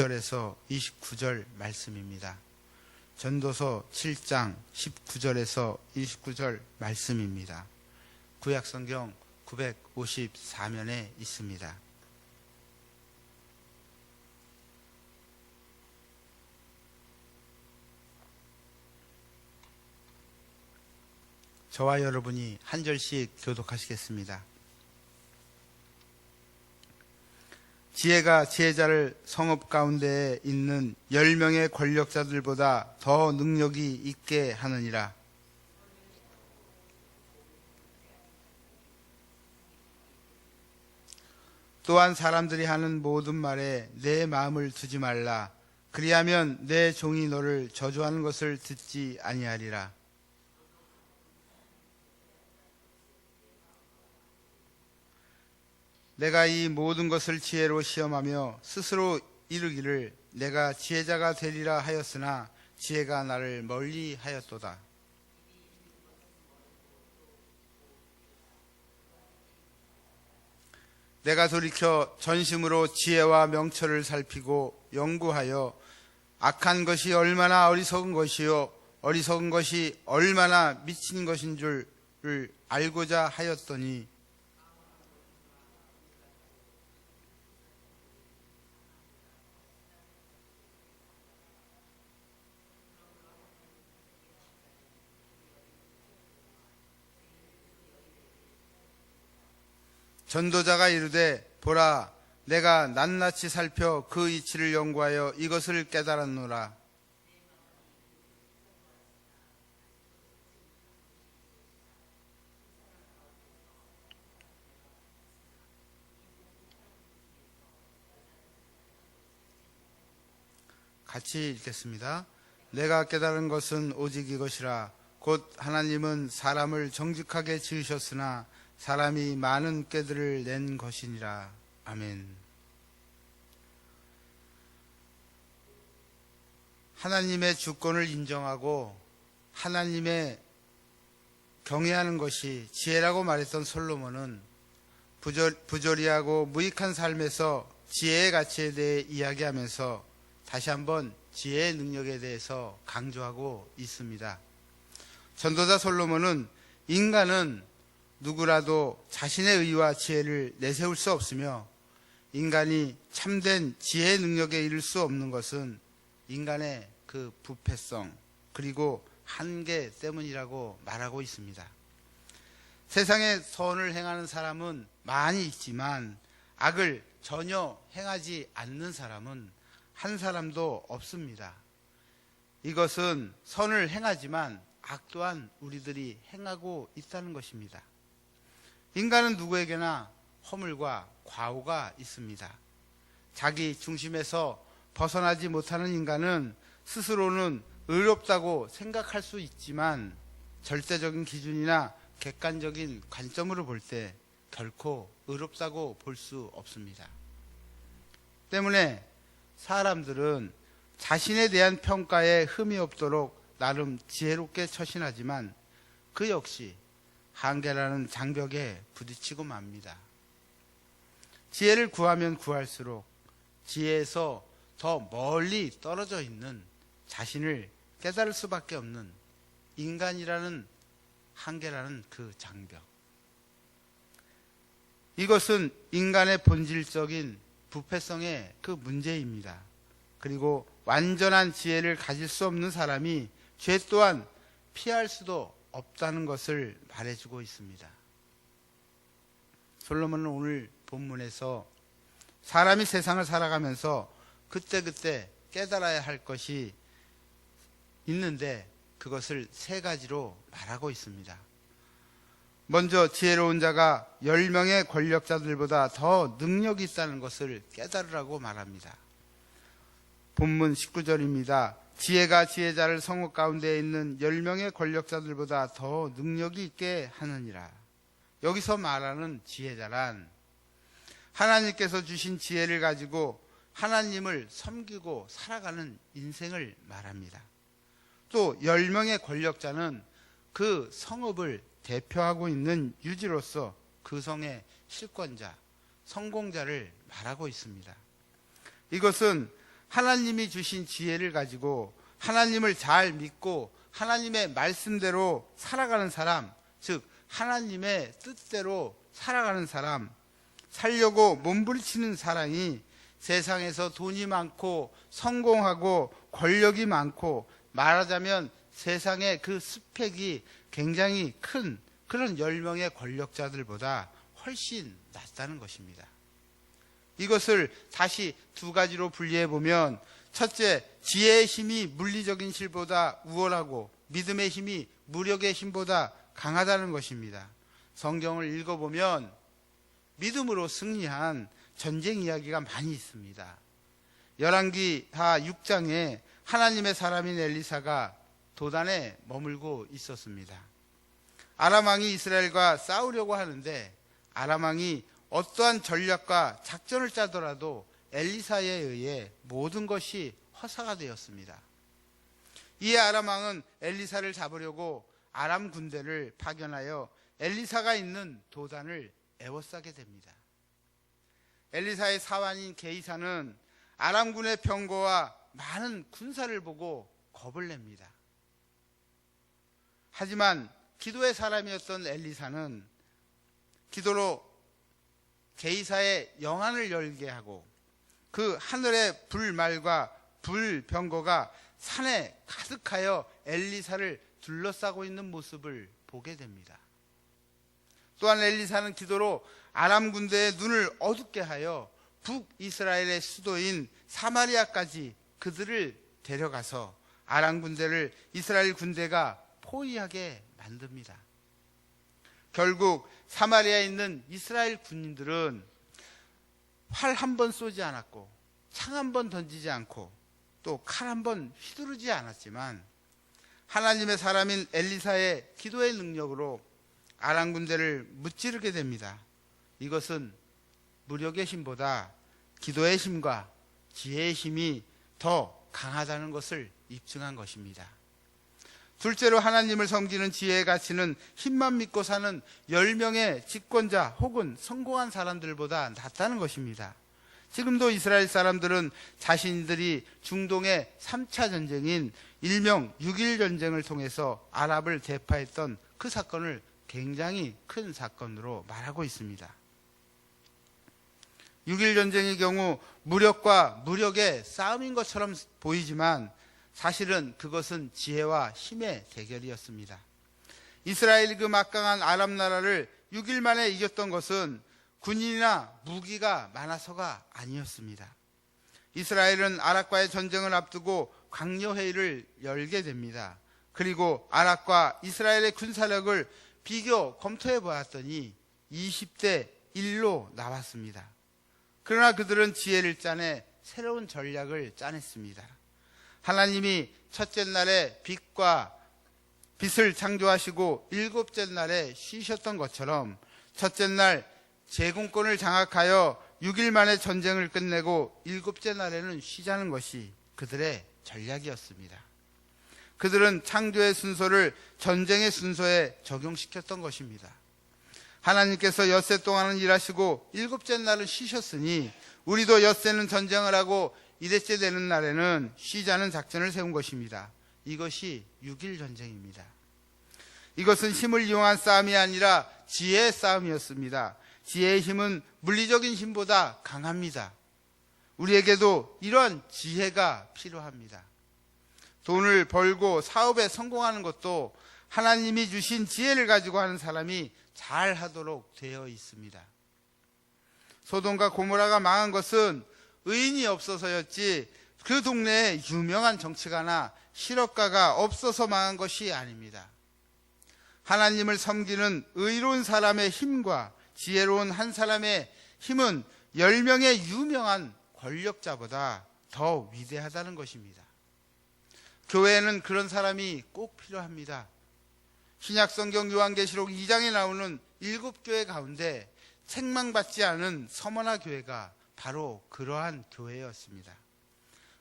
19절에서 29절 말씀입니다. 전도서 7장 19절에서 29절 말씀입니다. 구약성경 954면에 있습니다. 저와 여러분이 한 절씩 교독하시겠습니다. 지혜가 지혜자를 성읍 가운데에 있는 10명의 권력자들보다 더 능력이 있게 하느니라. 또한 사람들이 하는 모든 말에 내 마음을 두지 말라. 그리하면 내 종이 너를 저주하는 것을 듣지 아니하리라. 내가 이 모든 것을 지혜로 시험하며 스스로 이르기를 내가 지혜자가 되리라 하였으나 지혜가 나를 멀리 하였도다. 내가 돌이켜 전심으로 지혜와 명철을 살피고 연구하여 악한 것이 얼마나 어리석은 것이요 어리석은 것이 얼마나 미친 것인 줄을 알고자 하였더니 전도자가 이르되 보라 내가 낱낱이 살펴 그 이치를 연구하여 이것을 깨달았노라. 같이 읽겠습니다. 내가 깨달은 것은 오직 이것이라. 곧 하나님은 사람을 정직하게 지으셨으나 사람이 많은 꾀들을 낸 것이니라. 아멘. 하나님의 주권을 인정하고 하나님의 경외하는 것이 지혜라고 말했던 솔로몬은 부조리하고 무익한 삶에서 지혜의 가치에 대해 이야기하면서 다시 한번 지혜의 능력에 대해서 강조하고 있습니다. 전도자 솔로몬은 인간은 누구라도 자신의 의와 지혜를 내세울 수 없으며 인간이 참된 지혜의 능력에 이를 수 없는 것은 인간의 그 부패성 그리고 한계 때문이라고 말하고 있습니다. 세상에 선을 행하는 사람은 많이 있지만 악을 전혀 행하지 않는 사람은 한 사람도 없습니다. 이것은 선을 행하지만 악 또한 우리들이 행하고 있다는 것입니다. 인간은 누구에게나 허물과 과오가 있습니다. 자기 중심에서 벗어나지 못하는 인간은 스스로는 의롭다고 생각할 수 있지만 절대적인 기준이나 객관적인 관점으로 볼 때 결코 의롭다고 볼 수 없습니다. 때문에 사람들은 자신에 대한 평가에 흠이 없도록 나름 지혜롭게 처신하지만 그 역시 한계라는 장벽에 부딪히고 맙니다. 지혜를 구하면 구할수록 지혜에서 더 멀리 떨어져 있는 자신을 깨달을 수밖에 없는 인간이라는 한계라는 그 장벽. 이것은 인간의 본질적인 부패성의 그 문제입니다. 그리고 완전한 지혜를 가질 수 없는 사람이 죄 또한 피할 수도 없다는 것을 말해주고 있습니다. 솔로몬은 오늘 본문에서 사람이 세상을 살아가면서 그때그때 깨달아야 할 것이 있는데 그것을 세 가지로 말하고 있습니다. 먼저 지혜로운 자가 10명의 권력자들보다 더 능력이 있다는 것을 깨달으라고 말합니다. 본문 19절입니다. 지혜가 지혜자를 성읍 가운데에 있는 10명의 권력자들보다 더 능력이 있게 하느니라. 여기서 말하는 지혜자란 하나님께서 주신 지혜를 가지고 하나님을 섬기고 살아가는 인생을 말합니다. 또 10명의 권력자는 그 성읍을 대표하고 있는 유지로서 그 성의 실권자, 성공자를 말하고 있습니다. 이것은 하나님이 주신 지혜를 가지고 하나님을 잘 믿고 하나님의 말씀대로 살아가는 사람, 즉 하나님의 뜻대로 살아가는 사람, 살려고 몸부림치는 사람이 세상에서 돈이 많고 성공하고 권력이 많고 말하자면 세상의 그 스펙이 굉장히 큰 그런 10명의 권력자들보다 훨씬 낫다는 것입니다. 이것을 다시 두 가지로 분리해 보면, 첫째, 지혜의 힘이 물리적인 힘보다 우월하고 믿음의 힘이 무력의 힘보다 강하다는 것입니다. 성경을 읽어보면 믿음으로 승리한 전쟁 이야기가 많이 있습니다. 열왕기하 6장에 하나님의 사람인 엘리사가 도단에 머물고 있었습니다. 아람 왕이 이스라엘과 싸우려고 하는데 아람 왕이 어떠한 전략과 작전을 짜더라도 엘리사에 의해 모든 것이 허사가 되었습니다. 이에 아람 왕은 엘리사를 잡으려고 아람 군대를 파견하여 엘리사가 있는 도단을 에워싸게 됩니다. 엘리사의 사환인 게이사는 아람군의 병거와 많은 군사를 보고 겁을 냅니다. 하지만 기도의 사람이었던 엘리사는 기도로 게이사의 영안을 열게 하고 그 하늘의 불말과 불병거가 산에 가득하여 엘리사를 둘러싸고 있는 모습을 보게 됩니다. 또한 엘리사는 기도로 아람 군대의 눈을 어둡게 하여 북이스라엘의 수도인 사마리아까지 그들을 데려가서 아람 군대를 이스라엘 군대가 포위하게 만듭니다. 결국 사마리아에 있는 이스라엘 군인들은 활 한 번 쏘지 않았고 창 한 번 던지지 않고 또 칼 한 번 휘두르지 않았지만 하나님의 사람인 엘리사의 기도의 능력으로 아람 군대를 무찌르게 됩니다. 이것은 무력의 힘보다 기도의 힘과 지혜의 힘이 더 강하다는 것을 입증한 것입니다. 둘째로 하나님을 섬기는 지혜의 가치는 힘만 믿고 사는 10명의 집권자 혹은 성공한 사람들보다 낫다는 것입니다. 지금도 이스라엘 사람들은 자신들이 중동의 3차 전쟁인 일명 6.1 전쟁을 통해서 아랍을 대파했던 그 사건을 굉장히 큰 사건으로 말하고 있습니다. 6.1 전쟁의 경우 무력과 무력의 싸움인 것처럼 보이지만 사실은 그것은 지혜와 힘의 대결이었습니다. 이스라엘이 그 막강한 아람 나라를 6일 만에 이겼던 것은 군인이나 무기가 많아서가 아니었습니다. 이스라엘은 아랍과의 전쟁을 앞두고 광야회의를 열게 됩니다. 그리고 아랍과 이스라엘의 군사력을 비교 검토해 보았더니 20대 1로 나왔습니다. 그러나 그들은 지혜를 짜내 새로운 전략을 짜냈습니다. 하나님이 첫째 날에 빛을 창조하시고 일곱째 날에 쉬셨던 것처럼 첫째 날 제공권을 장악하여 6일 만에 전쟁을 끝내고 일곱째 날에는 쉬자는 것이 그들의 전략이었습니다. 그들은 창조의 순서를 전쟁의 순서에 적용시켰던 것입니다. 하나님께서 엿새 동안은 일하시고 일곱째 날은 쉬셨으니 우리도 엿새는 전쟁을 하고 이대째 되는 날에는 쉬자는 작전을 세운 것입니다. 이것이 6.1 전쟁입니다. 이것은 힘을 이용한 싸움이 아니라 지혜의 싸움이었습니다. 지혜의 힘은 물리적인 힘보다 강합니다. 우리에게도 이런 지혜가 필요합니다. 돈을 벌고 사업에 성공하는 것도 하나님이 주신 지혜를 가지고 하는 사람이 잘 하도록 되어 있습니다. 소돔과 고모라가 망한 것은 의인이 없어서였지 그 동네에 유명한 정치가나 실업가가 없어서 망한 것이 아닙니다. 하나님을 섬기는 의로운 사람의 힘과 지혜로운 한 사람의 힘은 10명의 유명한 권력자보다 더 위대하다는 것입니다. 교회에는 그런 사람이 꼭 필요합니다. 신약성경 요한계시록 2장에 나오는 7교회 가운데 책망받지 않은 서머나 교회가 바로 그러한 교회였습니다.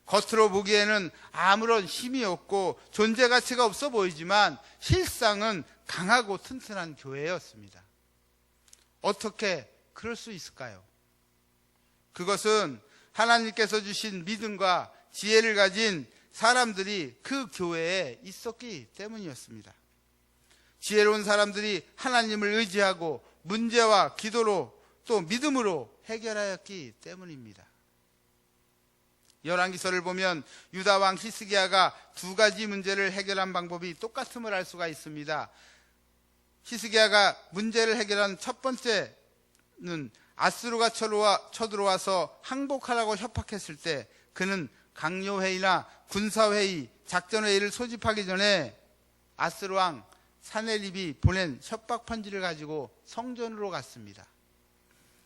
겉으로 보기에는 아무런 힘이 없고 존재 가치가 없어 보이지만 실상은 강하고 튼튼한 교회였습니다. 어떻게 그럴 수 있을까요? 그것은 하나님께서 주신 믿음과 지혜를 가진 사람들이 그 교회에 있었기 때문이었습니다. 지혜로운 사람들이 하나님을 의지하고 문제와 기도로 또 믿음으로 해결하였기 때문입니다. 열왕기서를 보면 유다 왕 히스기야가 두 가지 문제를 해결한 방법이 똑같음을 알 수가 있습니다. 히스기야가 문제를 해결한 첫 번째는 아수르가 쳐들어와서 항복하라고 협박했을 때 그는 강요회의나 군사회의, 작전회의를 소집하기 전에 아수르 왕 사네립이 보낸 협박 편지를 가지고 성전으로 갔습니다.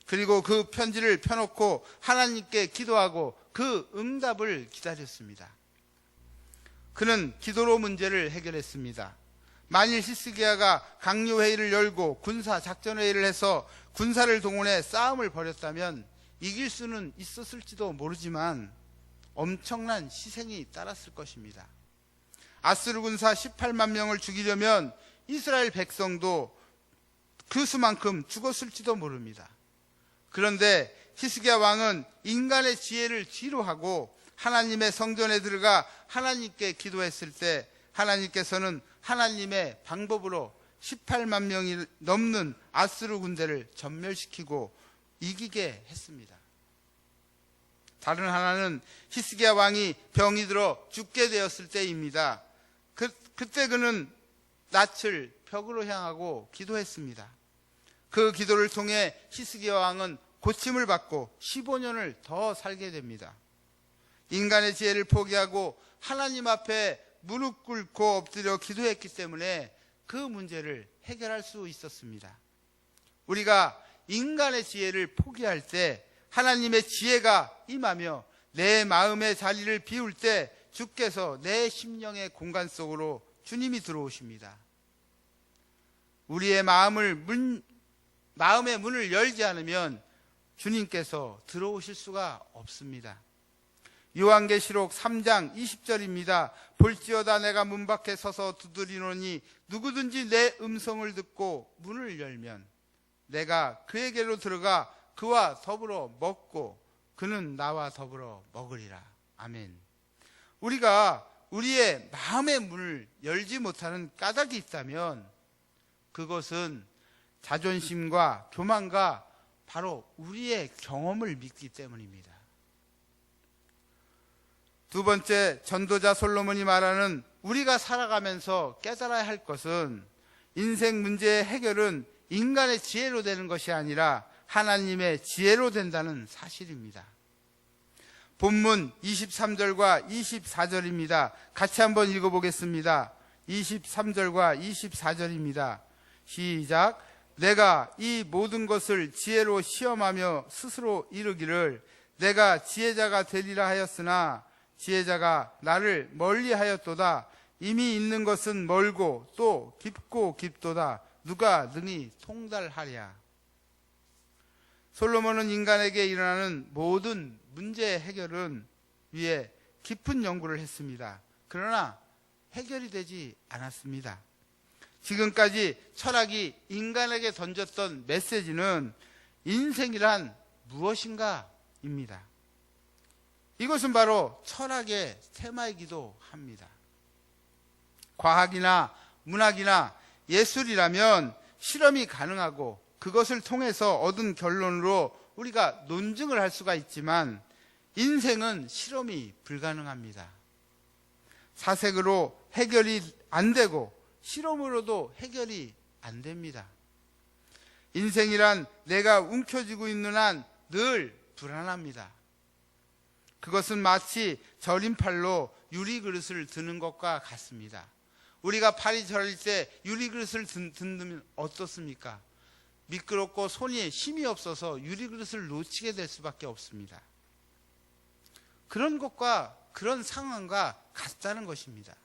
그리고 그 편지를 펴놓고 하나님께 기도하고 그 응답을 기다렸습니다. 그는 기도로 문제를 해결했습니다. 만일 히스기야가 강요회의를 열고 군사 작전회의를 해서 군사를 동원해 싸움을 벌였다면 이길 수는 있었을지도 모르지만 엄청난 희생이 따랐을 것입니다. 아수르 군사 18만 명을 죽이려면 이스라엘 백성도 그 수만큼 죽었을지도 모릅니다. 그런데 히스기야 왕은 인간의 지혜를 뒤로 하고 하나님의 성전에 들어가 하나님께 기도했을 때 하나님께서는 하나님의 방법으로 18만 명이 넘는 아수르 군대를 전멸시키고 이기게 했습니다. 다른 하나는 히스기야 왕이 병이 들어 죽게 되었을 때입니다. 그때 그는 낯을 벽으로 향하고 기도했습니다. 그 기도를 통해 히스기야 왕은 고침을 받고 15년을 더 살게 됩니다. 인간의 지혜를 포기하고 하나님 앞에 무릎 꿇고 엎드려 기도했기 때문에 그 문제를 해결할 수 있었습니다. 우리가 인간의 지혜를 포기할 때 하나님의 지혜가 임하며 내 마음의 자리를 비울 때 주께서 내 심령의 공간 속으로 주님이 들어오십니다. 우리의 마음의 문을 열지 않으면 주님께서 들어오실 수가 없습니다. 요한계시록 3장 20절입니다. 볼지어다 내가 문 밖에 서서 두드리노니 누구든지 내 음성을 듣고 문을 열면 내가 그에게로 들어가 그와 더불어 먹고 그는 나와 더불어 먹으리라. 아멘. 우리가 우리의 마음의 문을 열지 못하는 까닭이 있다면 그것은 자존심과 교만과 바로 우리의 경험을 믿기 때문입니다. 두 번째, 전도자 솔로몬이 말하는 우리가 살아가면서 깨달아야 할 것은 인생 문제의 해결은 인간의 지혜로 되는 것이 아니라 하나님의 지혜로 된다는 사실입니다. 본문 23절과 24절입니다. 같이 한번 읽어보겠습니다. 23절과 24절입니다. 시작. 내가 이 모든 것을 지혜로 시험하며 스스로 이르기를 내가 지혜자가 되리라 하였으나 지혜자가 나를 멀리하였도다. 이미 있는 것은 멀고 또 깊고 깊도다. 누가 능히 통달하랴. 솔로몬은 인간에게 일어나는 모든 문제의 해결은 위에 깊은 연구를 했습니다. 그러나 해결이 되지 않았습니다. 지금까지 철학이 인간에게 던졌던 메시지는 인생이란 무엇인가입니다. 이것은 바로 철학의 테마이기도 합니다. 과학이나 문학이나 예술이라면 실험이 가능하고 그것을 통해서 얻은 결론으로 우리가 논증을 할 수가 있지만 인생은 실험이 불가능합니다. 사색으로 해결이 안 되고 실험으로도 해결이 안 됩니다. 인생이란 내가 움켜쥐고 있는 한 늘 불안합니다. 그것은 마치 절임팔로 유리그릇을 드는 것과 같습니다. 우리가 팔이 저릴 때 유리그릇을 든다면 어떻습니까? 미끄럽고 손이 힘이 없어서 유리그릇을 놓치게 될 수밖에 없습니다. 그런 것과 그런 상황과 같다는 것입니다.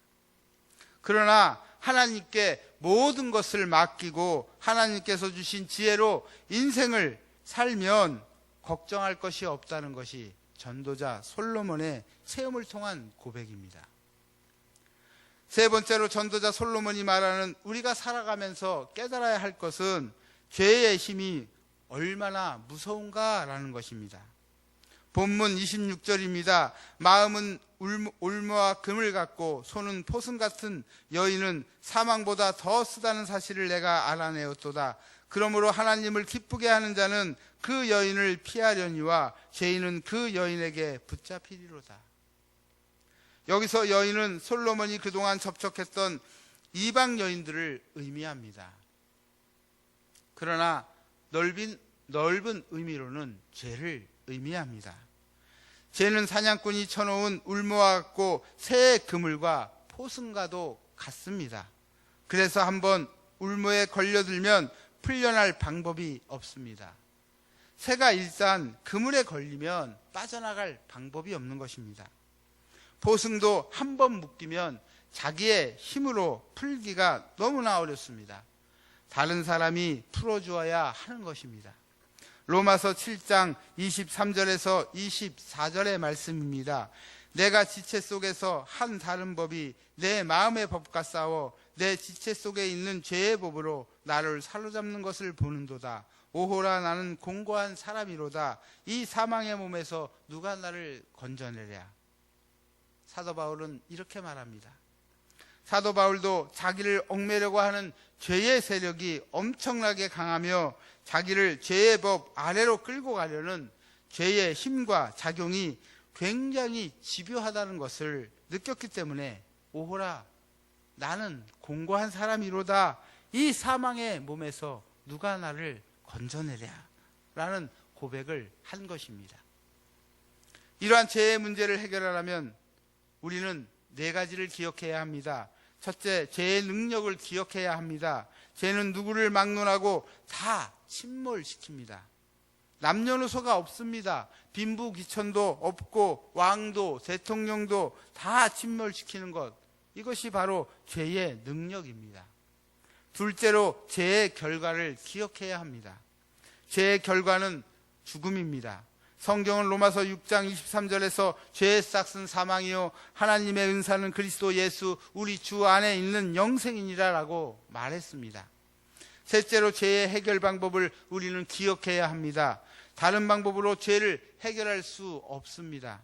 그러나 하나님께 모든 것을 맡기고 하나님께서 주신 지혜로 인생을 살면 걱정할 것이 없다는 것이 전도자 솔로몬의 체험을 통한 고백입니다. 세 번째로 전도자 솔로몬이 말하는 우리가 살아가면서 깨달아야 할 것은 죄의 힘이 얼마나 무서운가라는 것입니다. 본문 26절입니다. 마음은 울무와 금을 갖고 손은 포승 같은 여인은 사망보다 더 쓰다는 사실을 내가 알아내었도다. 그러므로 하나님을 기쁘게 하는 자는 그 여인을 피하려니와 죄인은 그 여인에게 붙잡히리로다. 여기서 여인은 솔로몬이 그동안 접촉했던 이방 여인들을 의미합니다. 그러나 넓은 의미로는 죄를 의미합니다. 죄는 사냥꾼이 쳐놓은 울무와 같고 새의 그물과 포승과도 같습니다. 그래서 한번 울무에 걸려들면 풀려날 방법이 없습니다. 새가 일단 그물에 걸리면 빠져나갈 방법이 없는 것입니다. 포승도 한번 묶이면 자기의 힘으로 풀기가 너무나 어렵습니다. 다른 사람이 풀어주어야 하는 것입니다. 로마서 7장 23절에서 24절의 말씀입니다. 내가 지체 속에서 한 다른 법이 내 마음의 법과 싸워 내 지체 속에 있는 죄의 법으로 나를 사로잡는 것을 보는도다. 오호라, 나는 공고한 사람이로다. 이 사망의 몸에서 누가 나를 건져내랴. 사도 바울은 이렇게 말합니다. 사도 바울도 자기를 얽매려고 하는 죄의 세력이 엄청나게 강하며 자기를 죄의 법 아래로 끌고 가려는 죄의 힘과 작용이 굉장히 집요하다는 것을 느꼈기 때문에 오호라, 나는 공고한 사람이로다. 이 사망의 몸에서 누가 나를 건져내랴 라는 고백을 한 것입니다. 이러한 죄의 문제를 해결하려면 우리는 네 가지를 기억해야 합니다. 첫째, 죄의 능력을 기억해야 합니다. 죄는 누구를 막론하고 다 침몰시킵니다. 남녀노소가 없습니다. 빈부귀천도 없고 왕도 대통령도 다 침몰시키는 것, 이것이 바로 죄의 능력입니다. 둘째로, 죄의 결과를 기억해야 합니다. 죄의 결과는 죽음입니다. 성경은 로마서 6장 23절에서 죄의 싹은 사망이요 하나님의 은사는 그리스도 예수 우리 주 안에 있는 영생이니라 라고 말했습니다. 셋째로, 죄의 해결 방법을 우리는 기억해야 합니다. 다른 방법으로 죄를 해결할 수 없습니다.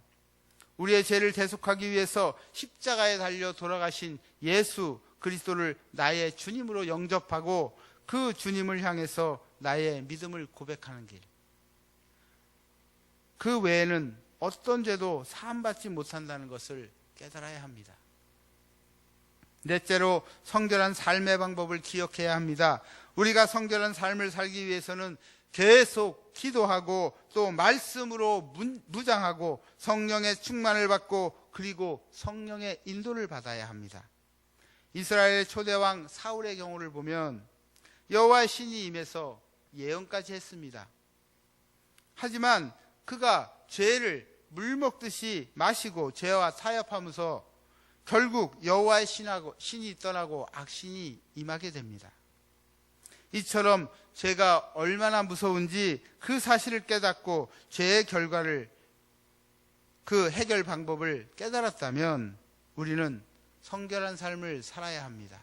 우리의 죄를 대속하기 위해서 십자가에 달려 돌아가신 예수 그리스도를 나의 주님으로 영접하고 그 주님을 향해서 나의 믿음을 고백하는 길, 그 외에는 어떤 죄도 사함받지 못한다는 것을 깨달아야 합니다. 넷째로, 성결한 삶의 방법을 기억해야 합니다. 우리가 성결한 삶을 살기 위해서는 계속 기도하고 또 말씀으로 무장하고 성령의 충만을 받고 그리고 성령의 인도를 받아야 합니다. 이스라엘의 초대왕 사울의 경우를 보면 여호와의 신이 임해서 예언까지 했습니다. 하지만 그가 죄를 물 먹듯이 마시고 죄와 타협하면서 결국 여호와의 신이 떠나고 악신이 임하게 됩니다. 이처럼 죄가 얼마나 무서운지 그 사실을 깨닫고 죄의 결과를, 그 해결 방법을 깨달았다면 우리는 성결한 삶을 살아야 합니다.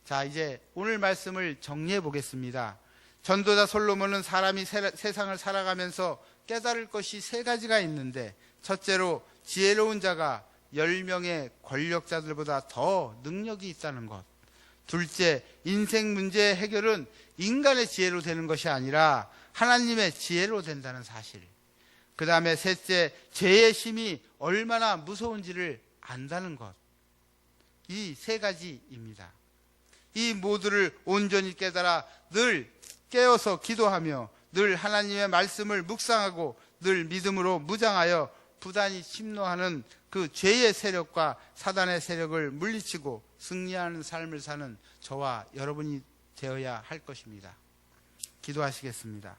자, 이제 오늘 말씀을 정리해 보겠습니다. 전도자 솔로몬은 사람이 세상을 살아가면서 깨달을 것이 세 가지가 있는데, 첫째로 지혜로운 자가 10명의 권력자들보다 더 능력이 있다는 것. 둘째, 인생 문제의 해결은 인간의 지혜로 되는 것이 아니라 하나님의 지혜로 된다는 사실. 그 다음에 셋째, 죄의 힘이 얼마나 무서운지를 안다는 것. 이 세 가지입니다. 이 모두를 온전히 깨달아 늘 깨어서 기도하며 늘 하나님의 말씀을 묵상하고 늘 믿음으로 무장하여 부단히 침노하는 그 죄의 세력과 사단의 세력을 물리치고 승리하는 삶을 사는 저와 여러분이 되어야 할 것입니다. 기도하시겠습니다.